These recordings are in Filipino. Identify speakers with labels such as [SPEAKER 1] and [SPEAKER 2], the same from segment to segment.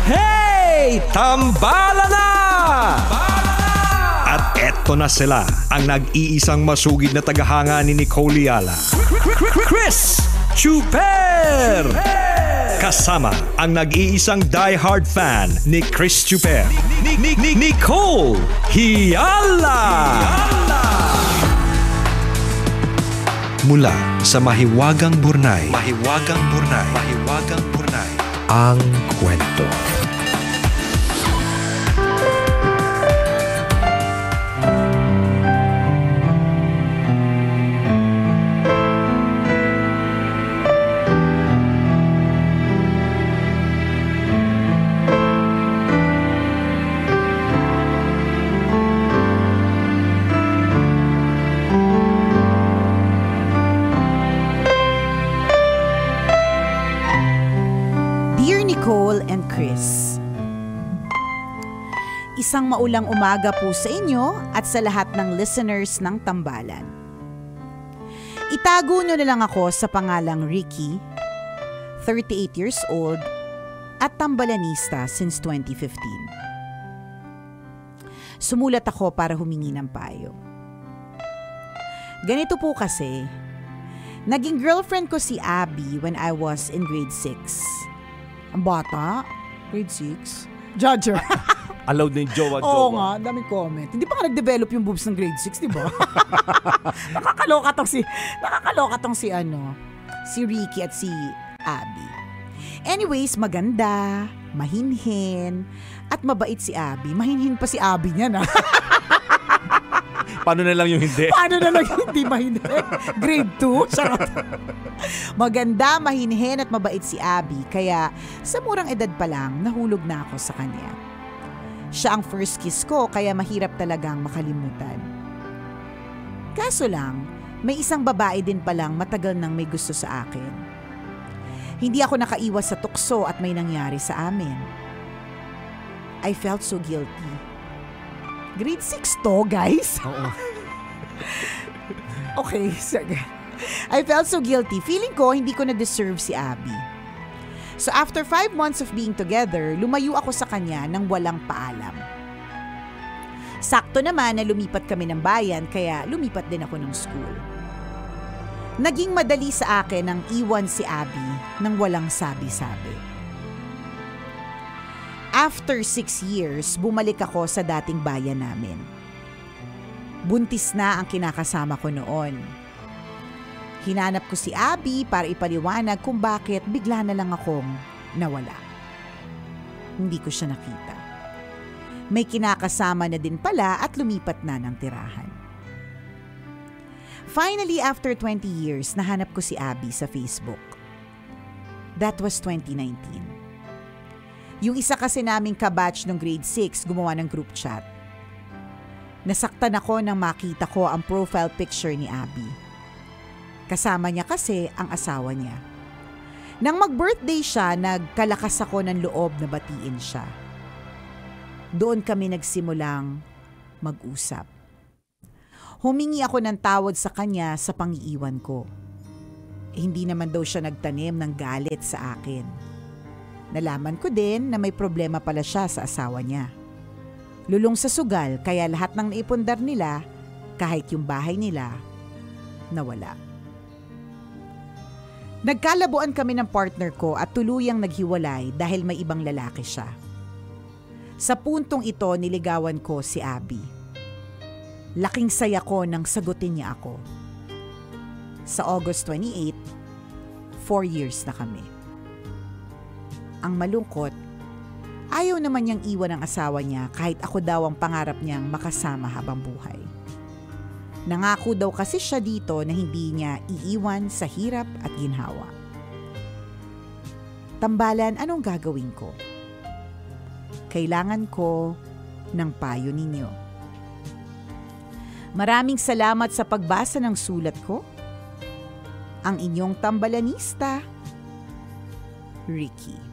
[SPEAKER 1] Hey! Tambala na! At eto na sila, ang nag-iisang masugid na tagahanga ni Nicole Yala. Chris Chuper! Kasama ang nag-iisang die-hard fan ni Chris Chuper. Nicole Yala! Mula sa Mahiwagang Burnay, ang kwento.
[SPEAKER 2] Chris. Isang maulang umaga po sa inyo at sa lahat ng listeners ng Tambalan. Itago nyo na lang ako sa pangalang Ricky, 38 years old at tambalanista since 2015. Sumulat ako para humingi ng payo. Ganito po kasi, naging girlfriend ko si Abby when I was in grade 6. Ang bata? Grade 6? Judger.
[SPEAKER 3] Allowed na yung jowa-jowa.
[SPEAKER 2] Oo nga, daming comment. Hindi pa nga nag-develop yung boobs ng grade 6, di ba? Nakakaloka tong si Ricky at si Abby. Anyways, maganda, mahinhin, at mabait si Abby. Mahinhin pa si Abby niya na.
[SPEAKER 3] Paano na lang yung hindi?
[SPEAKER 2] Mahinhin? Grade 2? Maganda, mahinhin at mabait si Abby. Kaya sa murang edad pa lang, nahulog na ako sa kanya. Siya ang first kiss ko, kaya mahirap talagang makalimutan. Kaso lang, may isang babae din palang matagal nang may gusto sa akin. Hindi ako nakaiwas sa tukso at may nangyari sa amin. I felt so guilty. Grade 6 to, guys?
[SPEAKER 3] Oo.
[SPEAKER 2] Okay, sige. I felt so guilty. Feeling ko hindi ko na-deserve si Abby. So after 5 months of being together, lumayo ako sa kanya nang walang paalam. Sakto naman na lumipat kami ng bayan, kaya lumipat din ako ng school. Naging madali sa akin ang iwan si Abby nang walang sabi-sabi. After 6 years, bumalik ako sa dating bayan namin. Buntis na ang kinakasama ko noon. Hinanap ko si Abby para ipaliwanag kung bakit bigla na lang akong nawala. Hindi ko siya nakita. May kinakasama na din pala at lumipat na ng tirahan. Finally, after 20 years, nahanap ko si Abby sa Facebook. That was 2019. Yung isa kasi naming kabatch ng grade 6 gumawa ng group chat. Nasaktan ako nang makita ko ang profile picture ni Abby. Kasama niya kasi ang asawa niya. Nang mag-birthday siya, nagkalakas ako ng loob na batiin siya. Doon kami nagsimulang mag-usap. Humingi ako ng tawad sa kanya sa pang-iiwan ko. Hindi naman daw siya nagtanim ng galit sa akin. Nalaman ko din na may problema pala siya sa asawa niya. Lulong sa sugal, kaya lahat ng naipundar nila, kahit yung bahay nila, nawala. Nagkalabuan kami ng partner ko at tuluyang naghiwalay dahil may ibang lalaki siya. Sa puntong ito, niligawan ko si Abby. Laking saya ko nang sagutin niya ako. Sa August 28, 4 years na kami. Ang malungkot, ayaw naman niyang iwan ang asawa niya kahit ako daw ang pangarap niyang makasama habang buhay. Nangako daw kasi siya dito na hindi niya iiwan sa hirap at ginhawa. Tambalan, anong gagawin ko? Kailangan ko ng payo ninyo. Maraming salamat sa pagbasa ng sulat ko. Ang inyong tambalanista, Ricky.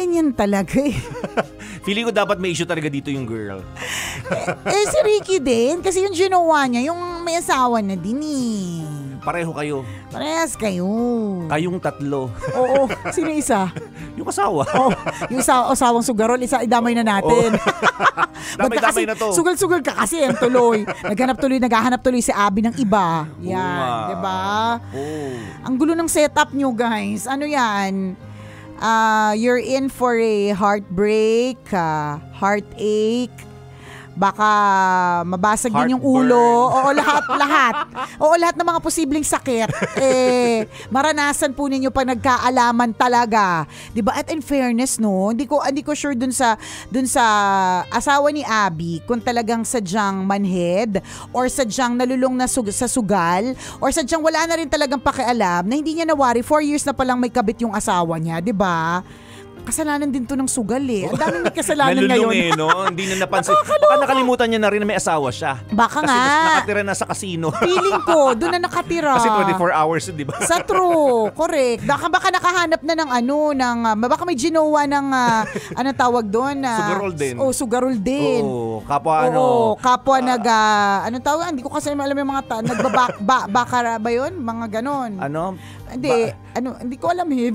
[SPEAKER 2] ganyan talaga eh.
[SPEAKER 3] Feeling ko dapat may issue talaga dito yung girl.
[SPEAKER 2] Si Ricky din, kasi yung ginawa niya, yung may asawa na din eh.
[SPEAKER 3] Pareho kayo.
[SPEAKER 2] Parehas kayo.
[SPEAKER 3] Kayong tatlo.
[SPEAKER 2] Oo, sino isa?
[SPEAKER 3] Yung asawa.
[SPEAKER 2] Oh, yung asawang sugarol, isa idamay na natin.
[SPEAKER 3] Damay-damay na to.
[SPEAKER 2] Sugal-sugal ka kasi yan tuloy. Naghahanap tuloy si Abby ng iba. Yan, di ba?
[SPEAKER 3] Oh.
[SPEAKER 2] Ang gulo ng setup nyo, guys. Ano yan? You're in for a heartbreak, heartache, baka mabasag din yung ulo. Oo, lahat. Oo, lahat ng mga posibleng sakit. Maranasan po ninyo pag nagkaalaman talaga. 'Di ba? At in fairness, no, hindi ko sure dun sa asawa ni Abby kung talagang sadyang manhead or sadyang nalulong na sa sugal or sadyang wala na rin talagang pakialam na hindi niya nawari 4 years na palang may kabit yung asawa niya, 'di ba? Kasalanan din to ng sugal eh. Ang daming may kasalanan ngayon.
[SPEAKER 3] No? Hindi na napansin. Baka nakalimutan niya na rin na may asawa siya.
[SPEAKER 2] Baka
[SPEAKER 3] kasi
[SPEAKER 2] nga.
[SPEAKER 3] Kasi nakatira na sa casino.
[SPEAKER 2] Feeling ko, doon na nakatira.
[SPEAKER 3] Kasi 24 hours, di ba?
[SPEAKER 2] Sa true. Correct. Baka nakahanap na ng baka may ginawa ng, anong tawag doon?
[SPEAKER 3] Sugarol din.
[SPEAKER 2] Oh, sugarol din.
[SPEAKER 3] Oo, kapwa
[SPEAKER 2] kapwa anong tawag? Hindi ko kasi alam yung mga nagbabakara ba yun? Mga ganon.
[SPEAKER 3] Ano?
[SPEAKER 2] Hindi ko alam eh.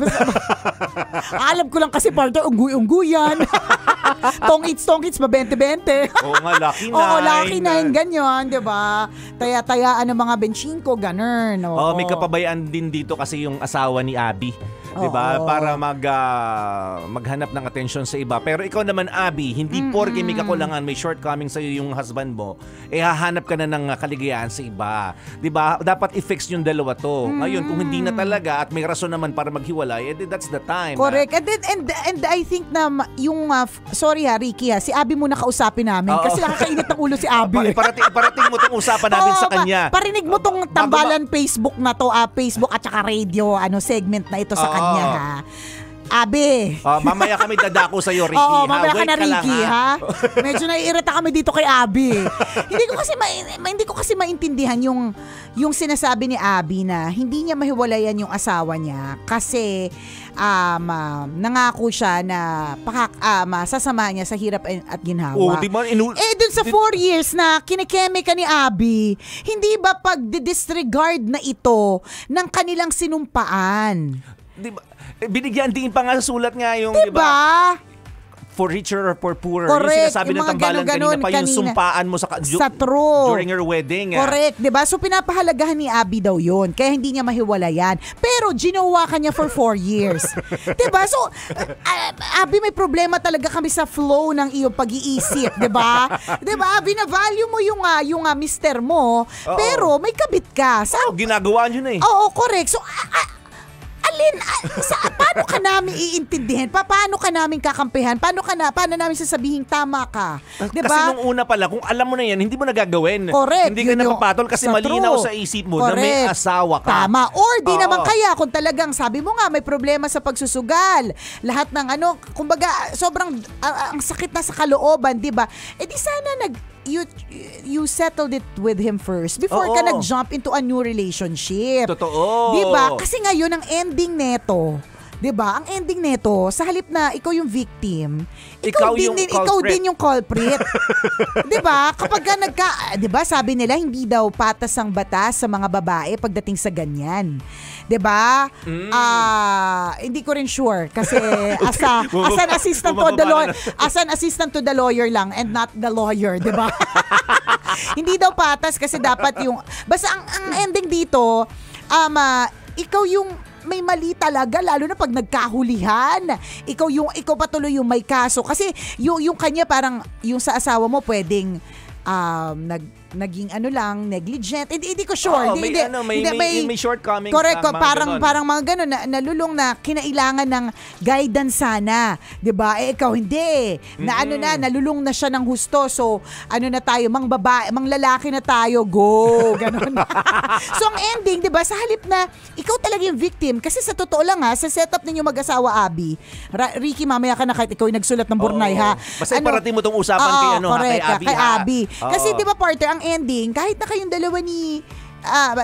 [SPEAKER 2] Alam ko lang kasi partner, ungguy-ungguyan. Tong-its, ba-20-20.
[SPEAKER 3] Oo nga, lucky nine.
[SPEAKER 2] Oo, lucky nine, ganyan, di ba? Taya-tayaan ng mga benchingko, ganun.
[SPEAKER 3] May kapabayaan din dito kasi yung asawa ni Abby. Di ba? Para maghanap ng atensyon sa iba. Pero ikaw naman, Abby, hindi porke may kakulangan, may shortcoming sa'yo yung husband mo, hahanap ka na ng kaligayahan sa iba. Di ba? Dapat i-fix yung dalawa to. Ngayon, kung hindi na talaga at may rason naman para maghiwalay, that's the time.
[SPEAKER 2] Correct. And I think na yung, sorry Ricky si Abby muna kausapin namin kasi nakakainit ng ulo si Abby.
[SPEAKER 3] Iparating mo itong usapan namin sa kanya.
[SPEAKER 2] Parinig mo tong tambalan Facebook na to, Facebook at saka radio, segment na ito sa kanya ha. Abby.
[SPEAKER 3] Mamaya kami dadako sa iyo, Ricky.
[SPEAKER 2] Oo, mamaya ka na,
[SPEAKER 3] lang,
[SPEAKER 2] Ricky, ha? Medyo naiirita kami dito kay Abby. Hindi ko kasi maintindihan yung sinasabi ni Abby na hindi niya mahiwalayan yung asawa niya kasi nangako siya na masasama niya sa hirap at ginhawa.
[SPEAKER 3] Oh, di ba?
[SPEAKER 2] Dun sa 4 years na kinikeme ka ni Abby, hindi ba pag-disregard na ito ng kanilang sinumpaan?
[SPEAKER 3] Di ba? Binigyan din pa nga sa sulat nga yung,
[SPEAKER 2] diba?
[SPEAKER 3] For richer or for poorer.
[SPEAKER 2] Correct.
[SPEAKER 3] Yung sinasabi ng tambalan kanina pa yung sumpaan mo sa
[SPEAKER 2] true.
[SPEAKER 3] during your wedding.
[SPEAKER 2] Correct, diba? So pinapahalagahan ni Abby daw yun. Kaya hindi niya mahiwalayan. Pero ginawa ka niya for 4 years. Diba? So, Abby, may problema talaga kami sa flow ng iyong pag-iisip. Diba? Diba? Binavalue mo yung mister mo, pero may kabit ka.
[SPEAKER 3] Ginagawa niyo na eh.
[SPEAKER 2] Oo, correct. So, paano ka namin iintindihan? Paano ka namin kakampihan? Paano namin sasabihin tama ka? Diba?
[SPEAKER 3] Kasi nung una pala, kung alam mo na yan, hindi mo nagagawin.
[SPEAKER 2] Correct.
[SPEAKER 3] Hindi ka napapatol kasi malinaw sa isip mo na may asawa ka.
[SPEAKER 2] Tama. Or di naman kaya kung talagang sabi mo nga may problema sa pagsusugal. Lahat ng kumbaga sobrang ang sakit na sa kalooban, di ba? Di sana you settled it with him first before ka nag-jump into a new relationship.
[SPEAKER 3] Totoo.
[SPEAKER 2] Diba? Kasi ngayon ang ending neto, diba? Ang ending neto, sa halip na ikaw yung victim, ikaw din yung culprit. Diba? Kapag diba, sabi nila hindi daw patas ang batas sa mga babae pagdating sa ganyan. Diba? Hindi ko rin sure kasi as an assistant to the lawyer lang and not the lawyer, diba? Hindi daw patas kasi dapat yung basta ang ending dito ikaw yung may mali talaga lalo na pag nagkahulihan. Ikaw patuloy yung may kaso kasi yung kanya parang yung sa asawa mo pwedeng naging negligent. Hindi ko sure.
[SPEAKER 3] May shortcomings.
[SPEAKER 2] Correct. Parang mga ganun nalulong na kinailangan ng guidance sana. 'Di ba? Ikaw hindi. Nalulong na siya ng husto. So, na tayo, mang lalaki na tayo. Go. Ganun. So, ang ending, 'di ba? Sa halip na ikaw talaga yung victim kasi sa totoo lang sa setup ninyo mag-asawa, Abby. Ricky, mamaya ka na kahit ikaw yung nagsulat ng Burnay ha.
[SPEAKER 3] Basta iparating mo tong usapan kay Abby.
[SPEAKER 2] Kasi 'di ba, partner, ang ending, kahit na kayong dalawa ni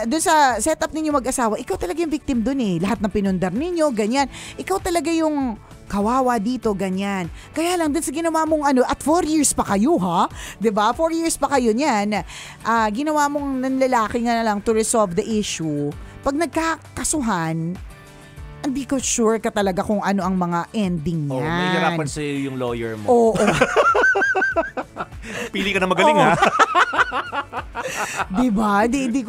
[SPEAKER 2] doon sa setup ninyo mag-asawa, ikaw talaga yung victim doon eh. Lahat ng pinundar ninyo, ganyan. Ikaw talaga yung kawawa dito, ganyan. Kaya lang, din sa ginawa mong at 4 years pa kayo, ha? 'Di ba? 4 years pa kayo niyan. Ginawa mong nanlalaki nga na lang to resolve the issue. Pag nagkakasuhan, hindi ko sure ka talaga kung ano ang mga ending niyan.
[SPEAKER 3] May hirapan sa'yo yung lawyer mo.
[SPEAKER 2] Oo.
[SPEAKER 3] Pili ka na magaling, ha?
[SPEAKER 2] Diba? Hindi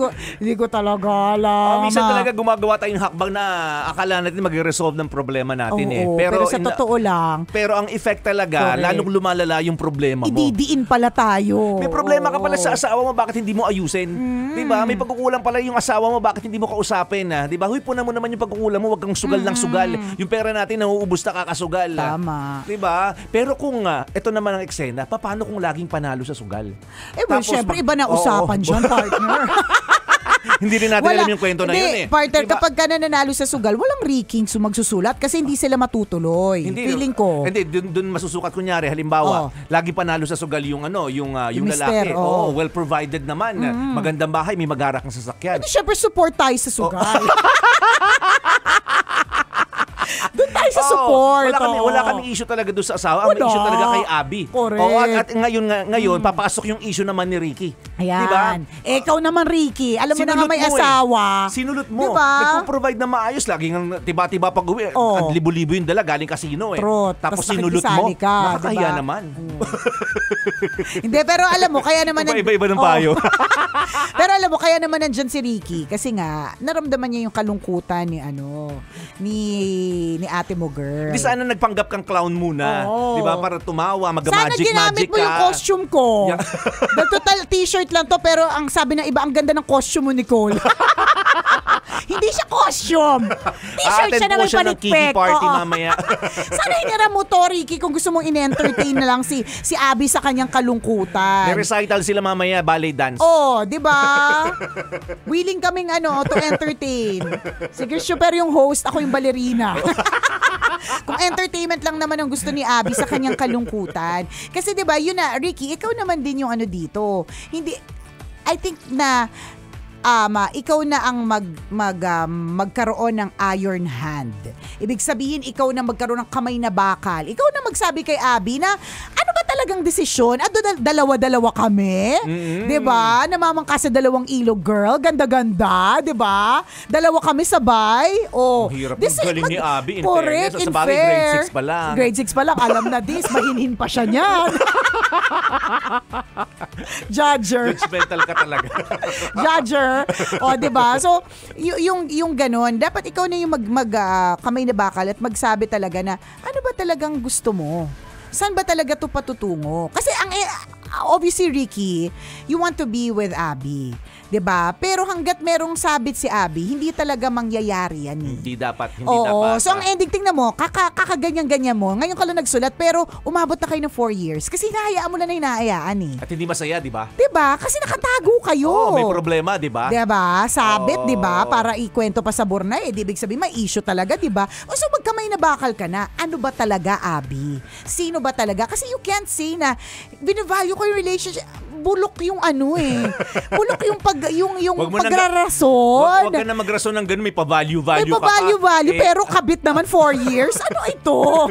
[SPEAKER 2] ko talaga alam.
[SPEAKER 3] Minsan talaga gumagawa tayong hakbang na akala natin mag-resolve ng problema natin.
[SPEAKER 2] Pero sa totoo lang.
[SPEAKER 3] Pero ang effect talaga,
[SPEAKER 2] correct,
[SPEAKER 3] lalong lumalala yung problema mo.
[SPEAKER 2] Ididiin pala tayo.
[SPEAKER 3] May problema ka pala sa asawa mo, bakit hindi mo ayusin? Diba? May pagkukulang pala yung asawa mo, bakit hindi mo kausapin? Diba? Huy, punan mo naman yung pagkukulang mo, wag kang sugal ng sugal. Yung pera natin, nauubos na kakasugal.
[SPEAKER 2] Tama.
[SPEAKER 3] Diba? Pero kung, ito naman ang eksena, paano kung laging panalo sa sugal?
[SPEAKER 2] Syempre, iba na usapan dyan, partner.
[SPEAKER 3] Hindi rin natin alam yung kwento na yun
[SPEAKER 2] Partner,
[SPEAKER 3] diba?
[SPEAKER 2] kapag ka nanalo sa sugal, walang Riking magsusulat kasi hindi sila matutuloy. Feeling ko.
[SPEAKER 3] Hindi, dun masusukat kunyari, halimbawa, lagi panalo sa sugal yung lalaki. Well provided naman. Magandang bahay, may magarak ng sasakyan.
[SPEAKER 2] Syempre, support tayo sa sugal. Doon tayo sa support.
[SPEAKER 3] Wala kami issue talaga doon sa asawa. Ang issue talaga kay Abby.
[SPEAKER 2] Correct.
[SPEAKER 3] At ngayon, papasok yung issue naman ni Ricky.
[SPEAKER 2] Ayan.
[SPEAKER 3] Diba?
[SPEAKER 2] Ikaw naman, Ricky. Alam mo na nga may asawa.
[SPEAKER 3] Sinulot mo.
[SPEAKER 2] Diba?
[SPEAKER 3] Nagpo-provide na maayos. Laging tiba-tiba pag-uwi. At libo-libo yung dala galing kasino.
[SPEAKER 2] True.
[SPEAKER 3] Tapos sinulot mo. Nakakahiya
[SPEAKER 2] diba?
[SPEAKER 3] naman.
[SPEAKER 2] Hindi, pero alam mo, kaya naman...
[SPEAKER 3] Iba-iba ng payo.
[SPEAKER 2] Pero alam mo, kaya naman nandyan si Ricky. Kasi nga, naramdaman niya yung kalungkutan ni ate mo, girl.
[SPEAKER 3] Di sana nagpanggap kang clown muna. Diba? Para tumawa, mag-magic-magic ka.
[SPEAKER 2] Sana ginamit mo yung costume ko. Total t-shirt lang to, pero ang sabi ng iba, ang ganda ng costume mo, Nicole. Hindi siya costume. T-shirt siya na may palikpik.
[SPEAKER 3] Party mamaya.
[SPEAKER 2] Sana hinira mo to, Ricky, kung gusto mong in-entertain na lang si Abby sa kanyang kalungkutan.
[SPEAKER 3] May recital sila mamaya, ballet dance.
[SPEAKER 2] Di ba? Willing kaming to entertain. Si Christopher yung host, ako yung ballerina. Kung entertainment lang naman ang gusto ni Abby sa kanyang kalungkutan. Kasi 'di ba, yun na, Ricky, ikaw naman din yung dito. Hindi, I think na ikaw na ang magkaroon ng iron hand. Ibig sabihin, ikaw na magkaroon ng kamay na bakal. Ikaw na magsabi kay Abby na, ano ba talagang desisyon? Dalawa-dalawa kami? Diba? Namamangka sa dalawang ilog, girl. Ganda-ganda, diba? Dalawa kami sabay.
[SPEAKER 3] Ang hirap ng galing ni Abby. In
[SPEAKER 2] correct,
[SPEAKER 3] fairness. Sa bagay, grade 6 pa lang.
[SPEAKER 2] Grade 6 pa lang. Alam na this. Mahinhin pa siya niyan. Judger.
[SPEAKER 3] Judgmental ka talaga.
[SPEAKER 2] Judger. Diba? So, yung ganon, dapat ikaw na yung kamay na bakal at magsabi talaga na, ano ba talagang gusto mo? Saan ba talaga to patutungo? Kasi obviously, Ricky, you want to be with Abby. 'Di ba? Pero hangga't merong sabit si Abby, hindi talaga mangyayari yan.
[SPEAKER 3] Hindi dapat.
[SPEAKER 2] So ang ending, tingnan mo, kakaganyan-ganyan mo. Ngayon ka lang nagsulat, pero umabot na kayo ng 4 years. Kasi hinahayaan mo lang na hinahayaan
[SPEAKER 3] At hindi masaya, di ba?
[SPEAKER 2] 'Di ba? Kasi nakatago kayo.
[SPEAKER 3] May problema, di ba?
[SPEAKER 2] 'Di ba? Sabit, 'di ba? Para ikwento pa sa Bornay, ibig sabihin may issue talaga, 'di ba? So magkamay na bakal ka na. Ano ba talaga, Abby? Sino ba talaga? Kasi you can't say na binavalue ko yung relationship. Bulok yung bulok yung pagrarason.
[SPEAKER 3] Wag ka na magrason ng ganun, may pa-value ka pa.
[SPEAKER 2] May pa-value, pero kabit naman 4 years. Ano ito?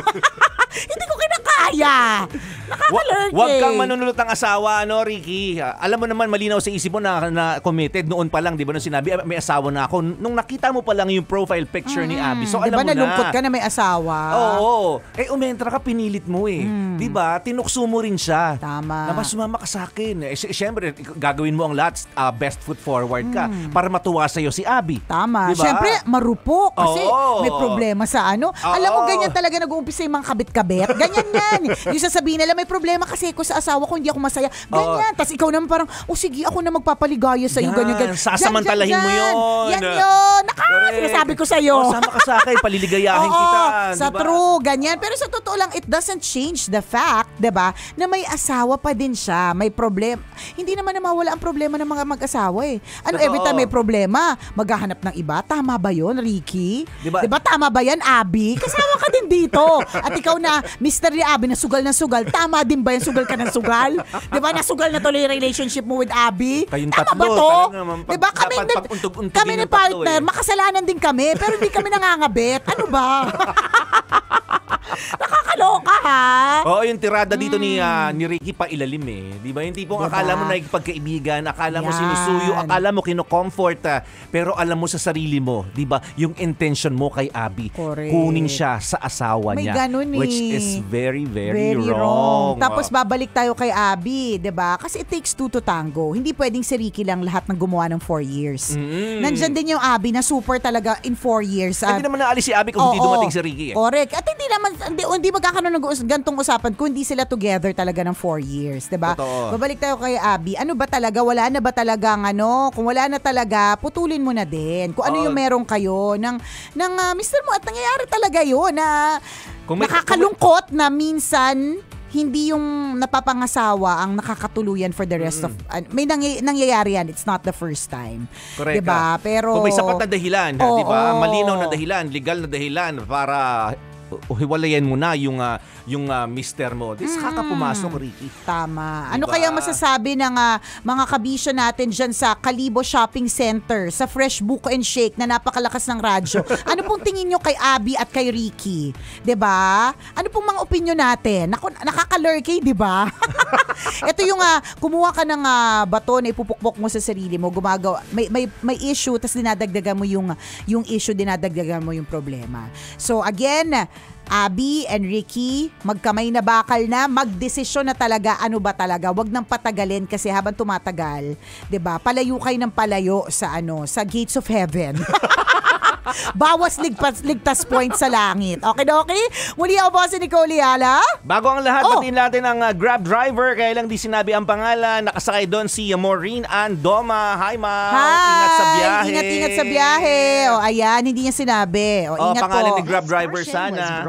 [SPEAKER 2] Hindi ko kinakaya. Nakakalurk
[SPEAKER 3] Wag kang manunulot ng asawa, Ricky. Alam mo naman, malinaw sa isip mo na committed noon pa lang, di ba, nung sinabi, may asawa na ako. Nung nakita mo pa lang yung profile picture ni Abby, so alam
[SPEAKER 2] diba,
[SPEAKER 3] mo na.
[SPEAKER 2] nalungkot ka na may asawa?
[SPEAKER 3] Oo. Umentra ka, pinilit mo Di ba? Tinukso mo rin siya.
[SPEAKER 2] Tama.
[SPEAKER 3] Na mas sumama ka sa akin. Siyempre, gagawin mo ang lahat, best foot forward ka para matuwa sa'yo si Abby.
[SPEAKER 2] Tama.
[SPEAKER 3] Diba?
[SPEAKER 2] Siyempre, marupok kasi may problema sa Alam mo, ganyan talaga nag-uumpisa yung mga kabit-kabit. Ganyan yan. Yung sasabihin nila, may problema kasi ako sa asawa ko, hindi ako masaya. Ganyan. Tapos ikaw naman parang, sige, ako na magpapaligaya sa'yo. Ganyan.
[SPEAKER 3] Sasamantalahin mo yun.
[SPEAKER 2] Yan yun. Sinasabi ko sa'yo.
[SPEAKER 3] Sama ka sa akin, paliligayahin kita.
[SPEAKER 2] Sa
[SPEAKER 3] diba?
[SPEAKER 2] true, ganyan. Pero sa totoo lang, it doesn't change the fact, diba, na may asawa pa din siya. May problema. Hindi naman na mawala ang problema ng mga mag-asawa every time may problema, maghahanap ng iba. Tama ba yun, Ricky? Diba tama ba yan, Abby? Kasama ka din dito. At ikaw na, Mr. Abby, na sugal. Tama din ba yan, sugal ka ng sugal? Diba, nasugal na tuloy yung relationship mo with Abby?
[SPEAKER 3] Kayong
[SPEAKER 2] tama
[SPEAKER 3] tatlo,
[SPEAKER 2] ba to?
[SPEAKER 3] Diba,
[SPEAKER 2] kami ni partner, makasalanan din kami, pero hindi kami nangangabit. Ano ba?
[SPEAKER 3] Oo, yung tirada dito ni Ricky pa ilalim eh. Di ba? Hindi po
[SPEAKER 2] Diba?
[SPEAKER 3] akala mo nakikipagkaibigan, akala mo
[SPEAKER 2] Yan.
[SPEAKER 3] sinusuyo, akala mo kino-comfort, pero alam mo sa sarili mo, di ba? Yung intention mo kay Abby,
[SPEAKER 2] Correct.
[SPEAKER 3] kunin siya sa asawa
[SPEAKER 2] May
[SPEAKER 3] niya.
[SPEAKER 2] ganun eh.
[SPEAKER 3] Which is very, very, wrong.
[SPEAKER 2] Tapos babalik tayo kay Abby, 'di ba? Kasi it takes two to tango. Hindi pwedeng si Ricky lang lahat ng gumawa ng 4 years. Nandyan din yung Abby na super talaga in 4 years.
[SPEAKER 3] Hindi naman naalis si Abby kung hindi dumating si Ricky eh.
[SPEAKER 2] Correct. At hindi magkakaroon ng gantong usapan kung hindi sila together talaga ng 4 years, 'di ba?
[SPEAKER 3] Totoo.
[SPEAKER 2] Babalik tayo kay Abby. Ano ba talaga? Wala na ba talagang kung wala na talaga, putulin mo na din. Kung ano yung meron kayo ng mister mo at nangyayari talaga yun na nakakalungkot na minsan hindi yung napapangasawa ang nakakatuluyan for the rest of may nangyayari yan. It's not the first time.
[SPEAKER 3] Correct.
[SPEAKER 2] Diba? Pero
[SPEAKER 3] kung may sapat na dahilan,
[SPEAKER 2] Oo.
[SPEAKER 3] 'di ba? Malinaw na dahilan, legal na dahilan para hiwalayan mo na yung mister mo. Saka ka pumasok, Ricky.
[SPEAKER 2] Tama. Ano
[SPEAKER 3] Diba?
[SPEAKER 2] kaya masasabi ng mga kabisyo natin dyan sa Kalibo Shopping Center, sa Fresh Book and Shake na napakalakas ng radyo? Ano pong tingin nyo kay Abby at kay Ricky? 'Di ba? Ano pong mga opinion natin? Nakaka-lurky, 'di ba? Ito yung kumuha ka ng bato na ipupukpok mo sa sarili mo, gumagawa may issue tapos dinadagdagan mo yung issue, dinadagdagan mo yung problema. So again, Abby and Ricky, magkamay na bakal na, magdesisyon na talaga ano ba talaga. Wag nang patagalin kasi habang tumatagal, 'di ba? Palayo kayo ng palayo sa gates of heaven. Bawas ligtas point sa langit. Okay. Muli ako po si Nicole Yala.
[SPEAKER 3] Bago ang lahat, batiin natin ang Grab driver. Kaya lang di sinabi ang pangalan. Nakasakay doon si Maureen Andoma. Hi, ma'am. Ingat sa biyahe.
[SPEAKER 2] Ingat sa biyahe. Ayan, hindi niya sinabi. Ingat
[SPEAKER 3] pangalan
[SPEAKER 2] po.
[SPEAKER 3] ni Grab driver sana.